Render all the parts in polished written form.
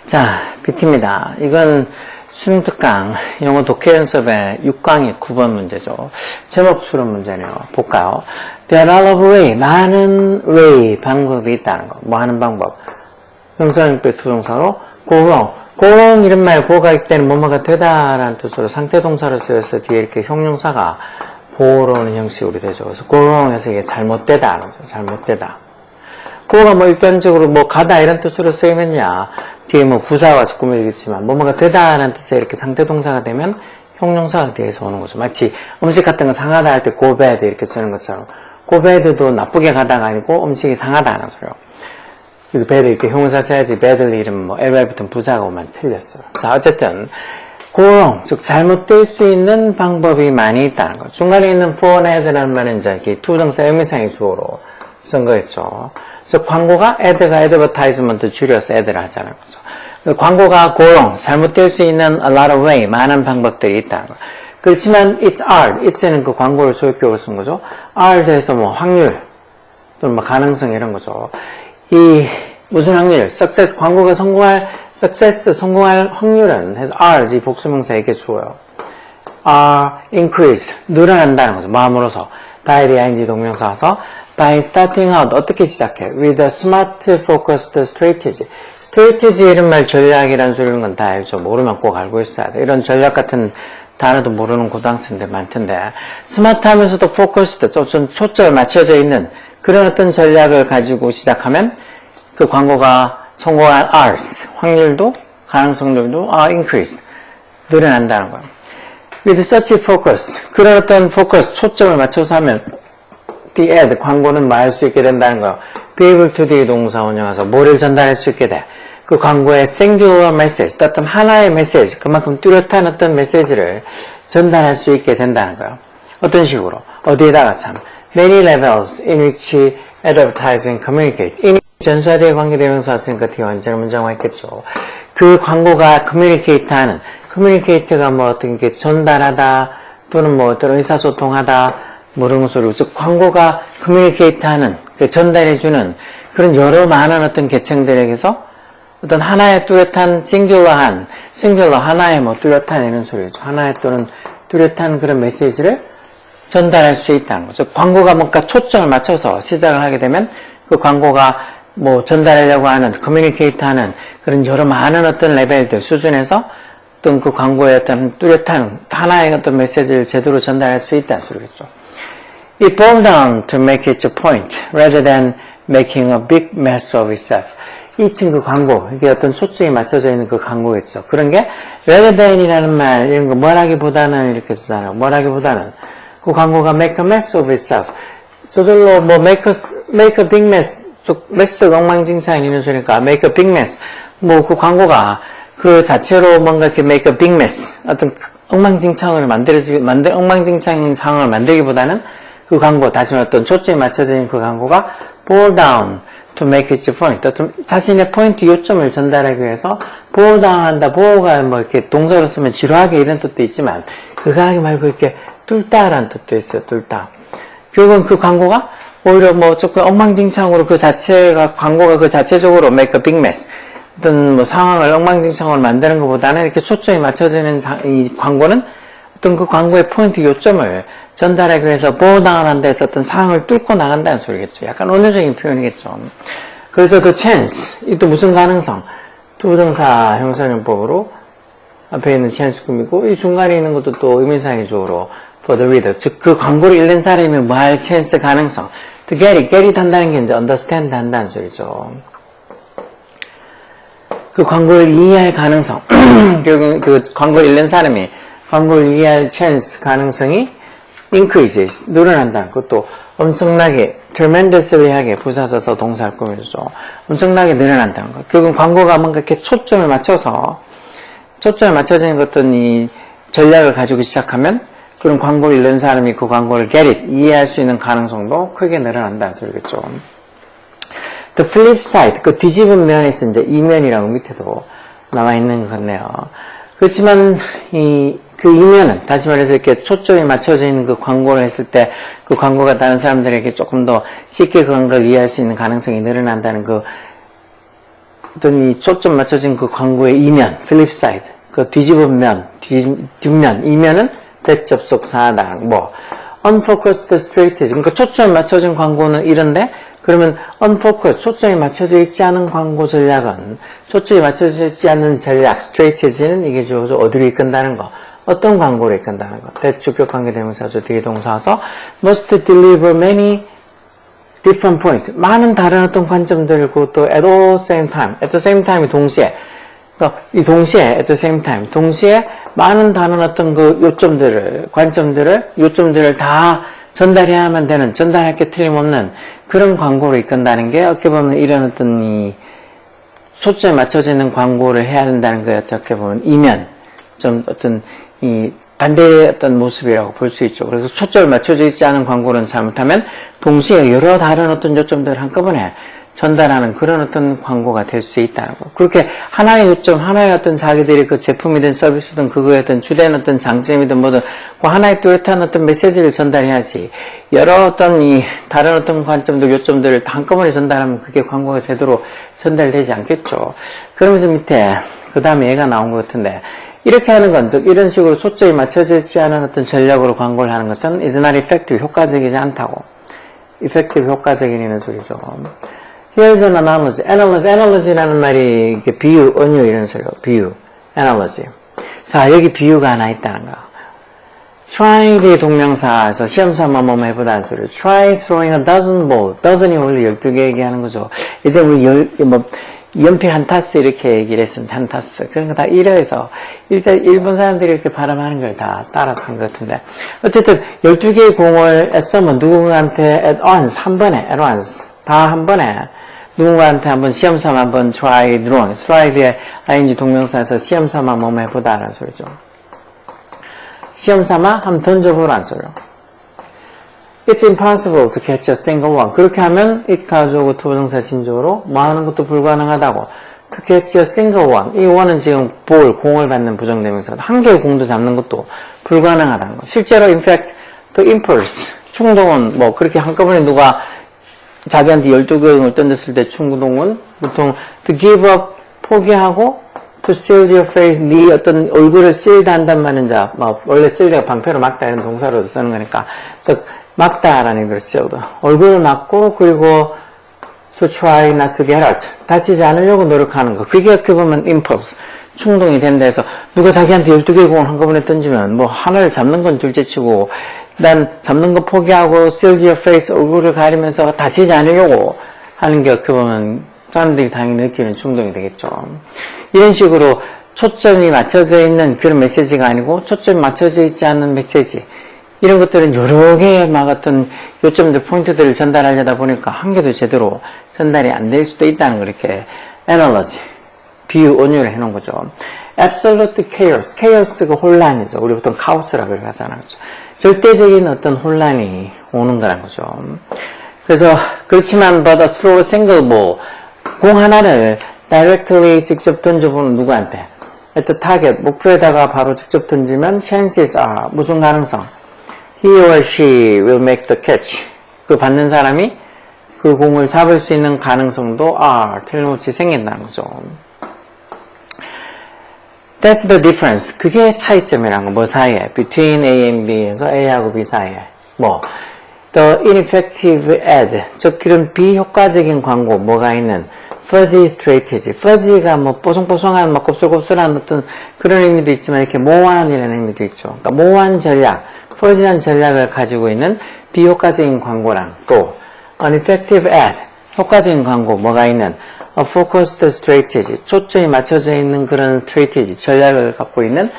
자, BT입니다. 이건 수능 특강 영어 독해 연습의 6강의 9번 문제죠. 제목 수능 문제네요. 볼까요? There are a lot of way, 많은 way, 방법이 있다는 거. 뭐 하는 방법? 형사형배 투동사로 go wrong. go wrong 이런 말, go가 있을 때는 뭐뭐가 되다라는 뜻으로 상태동사로 쓰여서 뒤에 이렇게 형용사가 go로 오는 형식으로 되죠. 그래서 go wrong에서 이게 잘못되다는 거죠. 잘못되다. go가 뭐 일반적으로 뭐 가다 이런 뜻으로 쓰이면야 뒤에 뭐 부사가 와서 꾸며지겠지만 뭐뭐가 되다라는 뜻에 이렇게 상태동사가 되면 형용사가 뒤에서 오는 거죠. 마치 음식 같은 거 상하다 할 때 go bad 이렇게 쓰는 것처럼 go bad도 나쁘게 가다가 아니고 음식이 상하다는 소리요. 그래서 bad 이렇게 형용사 써야지 badly 이러면 뭐 ly 붙은 부사가 오면 틀렸어요. 자, 어쨌든 go wrong, 즉 잘못될 수 있는 방법이 많이 있다는 거. 중간에 있는 for and add라는 말은 이제 이렇게 투정사 의미상의 주어로 쓴 거였죠. 그래서 광고가 add가 advertisement 줄여서 add를 하자는 거죠. 광고가 go wrong, 잘못될 수 있는 a lot of way, 많은 방법들이 있다는 거. 그렇지만 it's hard, it'는 그 광고를 소유격으로 쓴 거죠. hard에서 뭐 확률 또는 뭐 가능성 이런 거죠. 이 무슨 확률, success, 광고가 성공할 success, 성공할 확률은 해서 are, 이 복수명사에게 주어요. are increased, 늘어난다는 거죠. 마음으로서 by the ing 동명사 와서 by starting out, 어떻게 시작해? with a smart focused strategy. strategy 이런 말 전략이라는 소리는 건 다 알죠. 모르면 꼭 알고 있어야 돼. 이런 전략 같은 단어도 모르는 고등학생들 많던데 스마트하면서도 focused, 좀 초점을 맞춰져 있는 그런 어떤 전략을 가지고 시작하면 그 광고가 성공할 odds, 확률도 가능성들도 increased, 늘어난다는 거예요. with such focus, 그런 어떤 focus, 초점을 맞춰서 하면 the ad, 광고는 뭐 할 수 있게 된다는 거예요. be able to the 동사 운영해서 뭐를 전달할 수 있게 돼. 그 광고의 singular message, 어떤 하나의 메시지, 그만큼 뚜렷한 어떤 메시지를 전달할 수 있게 된다는 거예요. 어떤 식으로? 어디에다가 참. Many levels in which advertising communicate. 이미 전사대에 관계대명사 왔으니까 뒤에 완전 문장화 했겠죠. 그 광고가 communicate 하는, communicate가 뭐 어떤 게 전달하다, 또는 뭐 어떤 의사소통하다, 뭐 이런 소리로, 즉 광고가 communicate 하는, 전달해주는 그런 여러 많은 어떤 계층들에게서 어떤 하나의 뚜렷한 singular 하나의 뭐 뚜렷한 이런 소리죠. 하나의 또는 뚜렷한 그런 메시지를 전달할 수 있다는 거죠. 광고가 뭔가 초점을 맞춰서 시작을 하게 되면 그 광고가 뭐 전달하려고 하는, communicate 하는 그런 여러 많은 어떤 레벨들, 수준에서 어떤 그 광고의 어떤 뚜렷한 하나의 어떤 메시지를 제대로 전달할 수 있다는 소리겠죠. It boiled down to make its point rather than making a big mess of itself. 2층 그 광고, 이게 어떤 초점이 맞춰져 있는 그 광고겠죠. 그런 게 rather than이라는 말, 이런 거 뭐라기보다는 이렇게 쓰잖아요. 뭐라기보다는 그 광고가 make a mess of itself. 저절로 뭐 make a big mess, mess가 엉망진창 이런 소리니까 make a big mess. 뭐 그 광고가 그 자체로 뭔가 이렇게 make a big mess, 어떤 엉망진창을 엉망진창인 상황을 만들기보다는 그 광고, 다시 말해 어떤 초점이 맞춰져 있는 그 광고가 boil down to make its point. 어떤 자신의 포인트 요점을 전달하기 위해서 boil down 한다. boil가 뭐 이렇게 동사로 쓰면 지루하게 이런 뜻도 있지만 그거 하기 말고 이렇게 뚫다라는 뜻도 있어요. 뚫다. 결국은 그 광고가 오히려 뭐 조금 엉망진창으로 광고가 그 자체적으로 make a big mess. 어떤 뭐 상황을 엉망진창으로 만드는 것보다는 이렇게 초점이 맞춰지는 이 광고는 어떤 그 광고의 포인트 요점을 전달하기 위해서 보호당하는 데서 어떤 상황을 뚫고 나간다는 소리겠죠. 약간 은유적인 표현이겠죠. 그래서 그 chance, 이 또 무슨 가능성? 투정사 형사용법으로 앞에 있는 chance 꾸미고 이 중간에 있는 것도 또 의미상의 주어로 for the reader, 즉 그 광고를 읽는 사람이 뭐 할 chance 가능성. to get it 한다는 게 이제 understand 한다는 소리죠. 그 광고를 이해할 가능성. 결국 그 광고를 읽는 사람이 광고를 이해할 chance 가능성이 increases, 늘어난다는 것도 엄청나게, tremendously 하게 부사 써서 동사를 꾸며주죠. 엄청나게 늘어난다는 것. 결국은 광고가 뭔가 이렇게 초점을 맞춰지는 어떤 이 전략을 가지고 시작하면 그런 광고를 읽는 사람이 그 광고를 get it, 이해할 수 있는 가능성도 크게 늘어난다는 소리겠죠. The flip side, 그 뒤집은 면에서 이제 이면이라고 밑에도 나와 있는 것 같네요. 그렇지만 그 이면은, 다시 말해서 이렇게 초점이 맞춰져 있는 그 광고를 했을 때 그 광고가 다른 사람들에게 조금 더 쉽게 그런 걸 이해할 수 있는 가능성이 늘어난다는 그 어떤 이 초점 맞춰진 그 광고의 이면, flip side, 그 뒤집은 면, 뒷면, 이면은 대접속사하다. 뭐, unfocused strategy. 그러니까 초점이 맞춰진 광고는 이런데, 그러면 unfocused, 초점이 맞춰져 있지 않은 광고 전략은, 초점이 맞춰져 있지 않은 전략, strategy는 이게 주어서 어디로 이끈다는 거. 어떤 광고를 이끈다는 거. 대주격 관계대명사죠. 뒤에 동사서 must deliver many different points. 많은 다른 어떤 관점들을 그것도 at the same time이 동시에. 그러니까 이 동시에 at the same time. 동시에 많은 다른 어떤 그 요점들을, 요점들을 다 전달해야만 되는, 전달할 게 틀림없는 그런 광고를 이끈다는 게 어떻게 보면 이런 어떤 이 초점에 맞춰지는 광고를 해야 된다는 거에 어떻게 보면 이면, 좀 어떤 이 반대의 어떤 모습이라고 볼 수 있죠. 그래서 초점을 맞춰져 있지 않은 광고는 잘못하면 동시에 여러 다른 어떤 요점들을 한꺼번에 전달하는 그런 어떤 광고가 될 수 있다는 거. 그렇게 하나의 요점, 하나의 어떤 자기들이 그 제품이든 서비스든 그거에 어떤 주된 어떤 장점이든 뭐든 그 하나의 뚜렷한 어떤 메시지를 전달해야지 여러 어떤 이 다른 어떤 관점들, 요점들을 다 한꺼번에 전달하면 그게 광고가 제대로 전달되지 않겠죠. 그러면서 밑에 그 다음에 얘가 나온 것 같은데 이렇게 하는 건, 즉, 이런 식으로 초점이 맞춰져 있지 않은 어떤 전략으로 광고를 하는 것은 is not effective, 효과적이지 않다고. effective, 효과적이라는 소리죠. Here's an analogy. Analogy라는 말이 이렇게 비유, 은유 이런 소리고, 비유, analogy. 자, 여기 비유가 하나 있다는 거. try 의 동명사에서 시험삼아 뭐뭐 해보다는 소리. try throwing a dozen ball. dozen이 원래 12개 얘기하는 거죠. 이제 우리 연필 한 타스 이렇게 얘기를 했습니다. 한 타스. 그런 거 다 일어에서 일본 사람들이 이렇게 발음하는 걸 다 따라서 한 것 같은데 어쨌든 12개의 공을 애써면 누군가한테 at once 한 번에 at once 다 한 번에 누군가한테 한번 시험삼아 한번 try throwing try의 ing 동명사에서 시험삼아 뭐뭐 해보다라는 소리죠. 시험삼아 한번 던져보라는 소리요. It's impossible to catch a single one. 그렇게 하면 it 가지고 투부정사 진조로 뭐 하는 것도 불가능하다고. To catch a single one. 이 one은 지금 볼, 공을 받는 부정대명사. 한 개의 공도 잡는 것도 불가능하다는 거. 실제로 in fact the impulse, 충동은 뭐 그렇게 한꺼번에 누가 자기한테 12개의 공을 던졌을 때 충동은 보통 to give up, 포기하고 to shield your face, 네 어떤 얼굴을 shield 한단 말은 자, 뭐 원래 shield가 방패로 막다 이런 동사로 쓰는 거니까 즉 막다라는 걸 shield. 얼굴을 막고 그리고 to try not to get hurt. 다치지 않으려고 노력하는 거. 그게 어떻게 보면 impulse, 충동이 된다 해서 누가 자기한테 12개의 공을 한꺼번에 던지면 뭐 하나를 잡는 건 둘째치고 난 잡는 거 포기하고 shield your face, 얼굴을 가리면서 다치지 않으려고 하는 게 어떻게 보면 사람들이 당연히 느끼는 충동이 되겠죠. 이런 식으로 초점이 맞춰져 있는 그런 메시지가 아니고 초점이 맞춰져 있지 않은 메시지 이런 것들은 여러 개의 막 어떤 요점들, 포인트들을 전달하려다 보니까 한 개도 제대로 전달이 안 될 수도 있다는 걸 이렇게 analogy, 비유, 온유를 해놓은 거죠. absolute chaos, chaos가 혼란이죠. 우리 보통 카오스라고 하잖아요. 절대적인 어떤 혼란이 오는 거란 거죠. 그래서 그렇지만 but a slow single ball, 공 하나를 directly 직접 던져보는 누구한테 at the target, 목표에다가 바로 직접 던지면 chances are, 무슨 가능성? He or she will make the catch. 그 받는 사람이 그 공을 잡을 수 있는 가능성도 틀림없이 생긴다는 거죠. That's the difference. 그게 차이점이라는 거. 뭐 사이에? Between A and B에서 A하고 B 사이에. 뭐 The ineffective ad. 즉 그런 비효과적인 광고 뭐가 있는 fuzzy strategy. fuzzy가 뭐 뽀송뽀송한 막 곱슬곱슬한 어떤 그런 의미도 있지만 이렇게 모호한이라는 의미도 있죠. 그러니까 모호한 전략, fuzzy한 전략을 가지고 있는 비효과적인 광고랑 또 ineffective ad, 효과적인 광고 뭐가 있는 a focused strategy, 초점이 맞춰져 있는 그런 strategy, 전략을 갖고 있는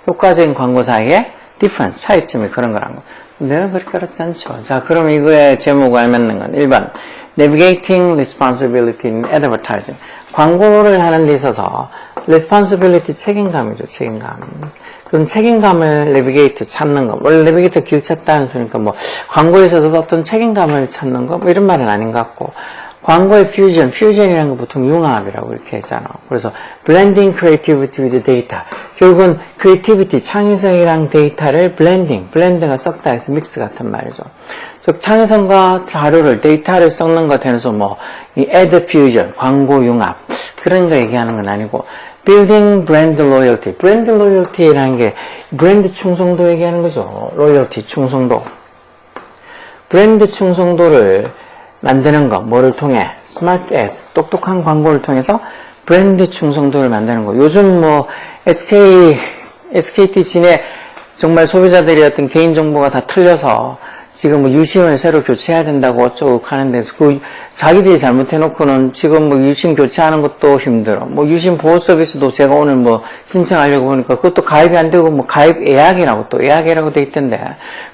효과적인 광고 사이에 difference, 차이점이 그런 거란 거. 근데는 그렇게 어렵지 않죠. 자, 그럼 이거의 제목을 알맞는 건 1번 Navigating Responsibility in Advertising. 광고를 하는 데 있어서 Responsibility, 책임감이죠. 책임감. 그럼 책임감을 Navigate, 찾는 거. 원래 Navigate 길 찾다는 소리니까 뭐 광고에서도 어떤 책임감을 찾는 거 뭐 이런 말은 아닌 것 같고 광고의 퓨전이라는 거 보통 융합이라고 이렇게 했잖아. 그래서 blending creativity with data. 결국은 creativity, 창의성이랑 데이터를 블렌드가 섞다 해서 믹스 같은 말이죠. 즉 창의성과 자료를, 데이터를 섞는 것 해서 이 ad fusion, 광고 융합 그런 거 얘기하는 건 아니고 building brand loyalty. 브랜드 로열티라는 게 브랜드 충성도 얘기하는 거죠. 로열티, 충성도. 브랜드 충성도를 만드는 거, 뭐를 통해? 스마트 애드, 똑똑한 광고를 통해서 브랜드 충성도를 만드는 거. 요즘 SKT 진에 정말 소비자들이 어떤 개인정보가 다 틀려서 지금 유심을 새로 교체해야 된다고 어쩌고 하는데, 자기들이 잘못해놓고는 지금 유심 교체하는 것도 힘들어. 유심 보호 서비스도 제가 오늘 신청하려고 보니까 그것도 가입이 안 되고 가입 예약이라고 돼 있던데.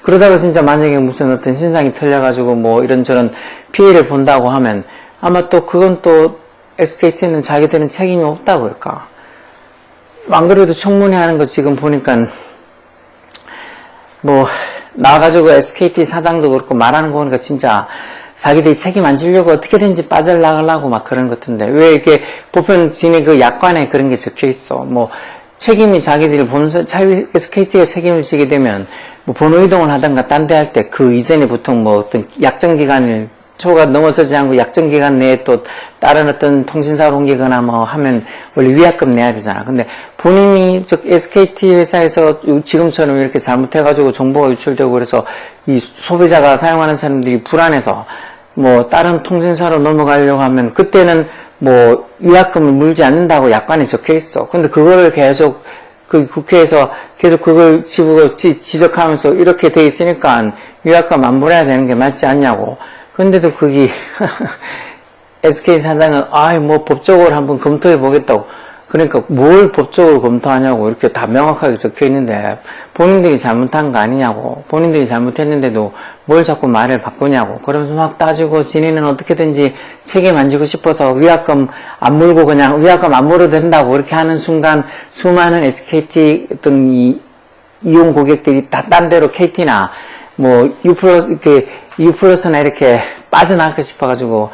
그러다가 진짜 만약에 무슨 어떤 신상이 틀려가지고 이런저런 피해를 본다고 하면 아마 또 그건 또 SKT는 자기들은 책임이 없다고 그럴까. 안 그래도 청문회 하는 거 지금 보니까 나와가지고 SKT 사장도 그렇고 말하는 거 보니까 진짜 자기들이 책임 안 지려고 어떻게든지 빠져나가려고 막 그런 것 같은데, 왜 이렇게 보편 진의 그 약관에 그런 게 적혀 있어. 책임이 자기들이 SKT가 책임을 지게 되면 번호 이동을 하던가 딴 데 할 때 그 이전에 보통 어떤 약정기간을 초가 넘어서지 않고 약정기간 내에 또 다른 어떤 통신사로 옮기거나 하면 원래 위약금 내야 되잖아. 근데 본인이 SKT 회사에서 지금처럼 이렇게 잘못해가지고 정보가 유출되고 그래서 이 소비자가 사용하는 사람들이 불안해서 다른 통신사로 넘어가려고 하면 그때는 위약금을 물지 않는다고 약관에 적혀 있어. 근데 그거를 계속 그 국회에서 계속 그걸 지적하면서 이렇게 돼 있으니까 위약금 안 물어야 되는 게 맞지 않냐고. 근데도 거기 SK 사장은 법적으로 한번 검토해 보겠다고. 그러니까 뭘 법적으로 검토하냐고 이렇게 다 명확하게 적혀 있는데 본인들이 잘못한 거 아니냐고. 본인들이 잘못했는데도 뭘 자꾸 말을 바꾸냐고. 그러면서 막 따지고 진이는 어떻게든지 책임 안 지고 싶어서 위약금 안 물고 그냥 위약금 안 물어도 된다고 이렇게 하는 순간 수많은 SKT 어떤 이용 고객들이 다 딴 데로 KT나 U+나 이렇게 빠져나갈까 싶어가지고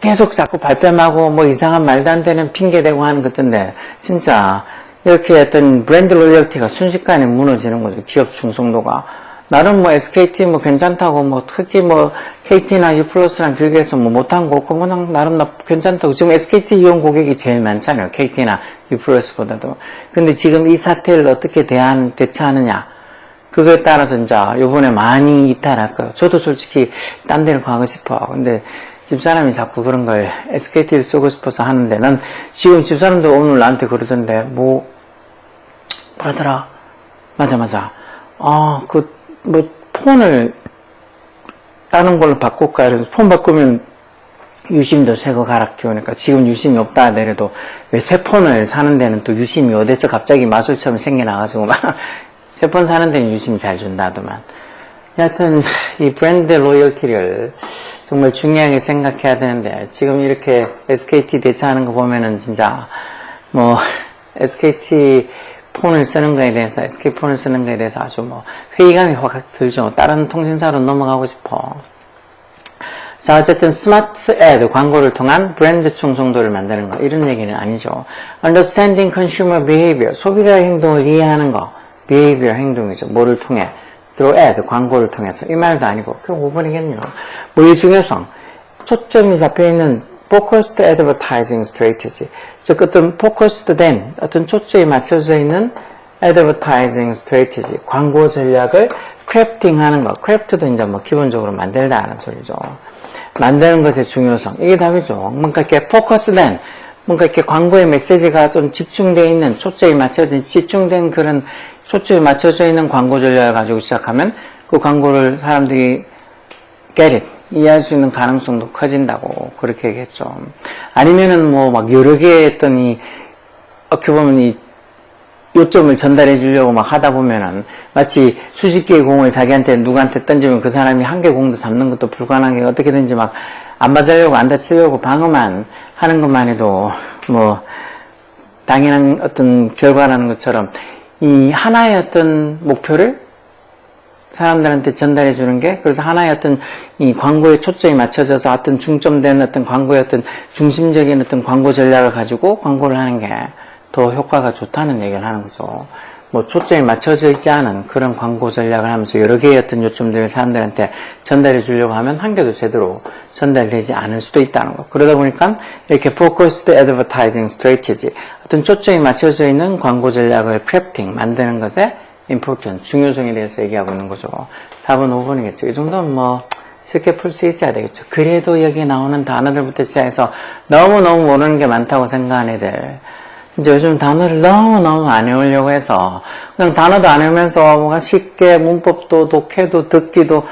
계속 자꾸 발뺌하고 이상한 말도 안 되는 핑계대고 하는 것인데, 진짜 이렇게 어떤 브랜드 로열티가 순식간에 무너지는 거죠. 기업 충성도가. 나름 SKT 괜찮다고 특히 KT나 U+랑 비교해서 못한 거 없고 나름 괜찮다고. 지금 SKT 이용 고객이 제일 많잖아요. KT나 U+보다도. 근데 지금 이 사태를 어떻게 대처하느냐. 그거에 따라서 요번에 많이 이탈할 거예요. 저도 솔직히 딴 데를 가고 싶어. 근데 집사람이 자꾸 그런 걸 SKT를 쓰고 싶어서 하는데, 난 지금 집사람도 오늘 나한테 그러던데, 뭐라더라? 맞아. 폰을 다른 걸로 바꿀까? 그래서 폰 바꾸면 유심도 새 거 갈아 끼우니까 지금 유심이 없다 하더라도 왜 새 폰을 사는 데는 또 유심이 어디서 갑자기 마술처럼 생겨나가지고 새 폰 사는 데는 유심이 잘 준다더만. 여하튼 이 브랜드 로열티를 정말 중요하게 생각해야 되는데, 지금 이렇게 SKT 대처하는 거 보면은 진짜 SKT 폰을 쓰는 거에 대해서 아주 회의감이 확 들죠. 다른 통신사로 넘어가고 싶어. 자, 어쨌든 스마트 애드, 광고를 통한 브랜드 충성도를 만드는 거, 이런 얘기는 아니죠. Understanding consumer behavior, 소비자 행동을 이해하는 거, behavior 행동이죠. 뭐를 통해? through ad, 광고를 통해서. 이 말도 아니고, 그 5번이겠네요. 이 중요성, 초점이 잡혀있는 focused advertising strategy. 즉, 어떤 focused 된, 어떤 초점이 맞춰져 있는 advertising strategy, 광고 전략을 crafting 하는 거. craft도 이제 기본적으로 만들다 하는 소리죠. 만드는 것의 중요성. 이게 답이죠. 뭔가 이렇게 focused 된, 뭔가 이렇게 광고의 메시지가 좀 집중되어 있는, 초점이 맞춰져 있는 광고 전략을 가지고 시작하면 그 광고를 사람들이 get it, 이해할 수 있는 가능성도 커진다고 그렇게 얘기했죠. 아니면은 여러 개의 어떤 어떻게 보면 요점을 전달해 주려고 하다 보면은 마치 수십 개의 공을 누구한테 던지면 그 사람이 한 개 공도 잡는 것도 불가능하게 어떻게든지 안 맞으려고 안 다치려고 방어만 하는 것만 해도 당연한 어떤 결과라는 것처럼 이 하나의 어떤 목표를 사람들한테 전달해 주는 게, 그래서 하나의 어떤 이 광고에 초점이 맞춰져서 어떤 중점된 어떤 광고의 어떤 중심적인 어떤 광고 전략을 가지고 광고를 하는 게 더 효과가 좋다는 얘기를 하는 거죠. 뭐 초점이 맞춰져 있지 않은 그런 광고 전략을 하면서 여러 개의 어떤 요점들을 사람들한테 전달해 주려고 하면 한 개도 제대로 전달되지 않을 수도 있다는 거. 그러다 보니까 이렇게 focused advertising strategy, 어떤 초점이 맞춰져 있는 광고 전략을 crafting, 만드는 것에 important, 중요성에 대해서 얘기하고 있는 거죠. 답은 5번이겠죠. 이 정도는 뭐 쉽게 풀 수 있어야 되겠죠. 그래도 여기 나오는 단어들부터 시작해서 너무너무 모르는 게 많다고 생각하는 애들, 이제 요즘 단어를 너무너무 안 외우려고 해서 그냥 단어도 안 외우면서 뭔가 쉽게 문법도 독해도 듣기도,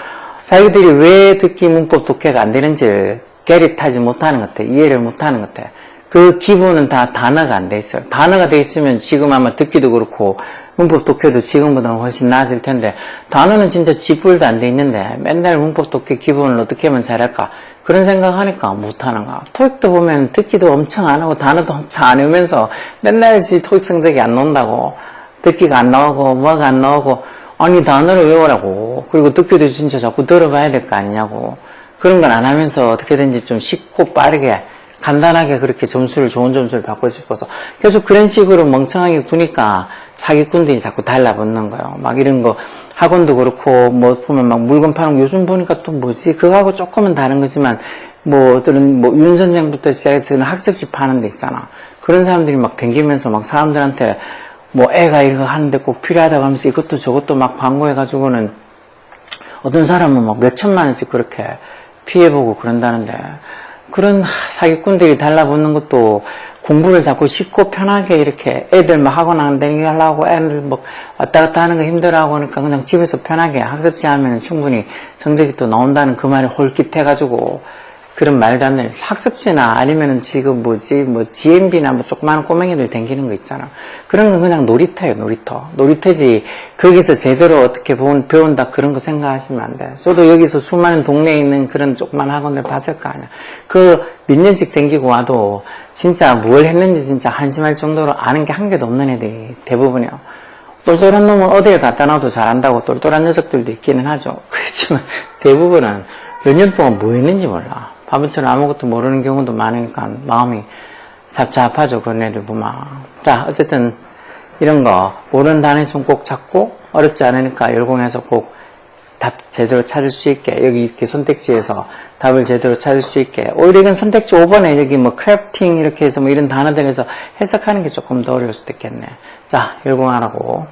자기들이 왜 듣기 문법 독해가 안 되는지 게릿하지 못하는 것 같아. 이해를 못하는 것 같아. 그 기본은 다 단어가 안 돼 있어요. 단어가 돼 있으면 지금 아마 듣기도 그렇고 문법 독해도 지금보다는 훨씬 나아질 텐데, 단어는 진짜 지불도 안 돼 있는데 맨날 문법 독해 기본을 어떻게 하면 잘할까, 그런 생각하니까 못하는가. 토익도 보면 듣기도 엄청 안 하고 단어도 엄청 안 외우면서 맨날 토익 성적이 안 나온다고, 듣기가 안 나오고 뭐가 안 나오고, 아니 단어를 외우라고, 그리고 듣기도 진짜 자꾸 들어봐야 될 거 아니냐고. 그런 건 안 하면서 어떻게든지 좀 쉽고 빠르게 간단하게 그렇게 좋은 점수를 받고 싶어서 계속 그런 식으로 멍청하게 구니까 사기꾼들이 자꾸 달라붙는 거예요. 막 이런 거 학원도 그렇고 뭐 보면 막 물건 파는 거 요즘 보니까 또 뭐지, 그거하고 조금은 다른 거지만 뭐 윤 선생부터 시작해서 학습지 파는 데 있잖아. 그런 사람들이 막 댕기면서 막 사람들한테 뭐 애가 이거 하는데 꼭 필요하다고 하면서 이것도 저것도 막 광고해가지고는 어떤 사람은 막 몇천만 원씩 그렇게 피해보고 그런다는데, 그런 사기꾼들이 달라붙는 것도 공부를 자꾸 쉽고 편하게 이렇게 애들 막 학원 안 다니게 하려고 애들 막 왔다 갔다 하는 거 힘들어하고 하니까 그냥 집에서 편하게 학습지 하면 충분히 성적이 또 나온다는 그 말에 홀깃해가지고 그런 말도 안 되는 학습지나 아니면은 지금 GMB나 뭐 조그마한 꼬맹이들 댕기는 거 있잖아. 그런 건 그냥 놀이터예요, 놀이터. 놀이터지, 거기서 제대로 어떻게 배운다 그런 거 생각하시면 안 돼. 저도 여기서 수많은 동네에 있는 그런 조그마한 학원들 봤을 거 아니야. 그 몇 년씩 댕기고 와도 진짜 뭘 했는지 진짜 한심할 정도로 아는 게 한 개도 없는 애들이 대부분이요. 똘똘한 놈은 어디에 갖다 놔도 잘한다고 똘똘한 녀석들도 있기는 하죠. 그렇지만 대부분은 몇 년 동안 뭐 했는지 몰라. 바보처럼 아무것도 모르는 경우도 많으니까 마음이 잡잡하죠, 그런 애들 보면. 자, 어쨌든 이런 거 모르는 단어 좀 꼭 찾고, 어렵지 않으니까 열공해서 꼭 답 제대로 찾을 수 있게, 여기 이렇게 선택지에서 답을 제대로 찾을 수 있게. 오히려 이건 선택지 5번에 여기 뭐 크래프팅 이렇게 해서 뭐 이런 단어들에서 해석하는 게 조금 더 어려울 수도 있겠네. 자, 열공하라고.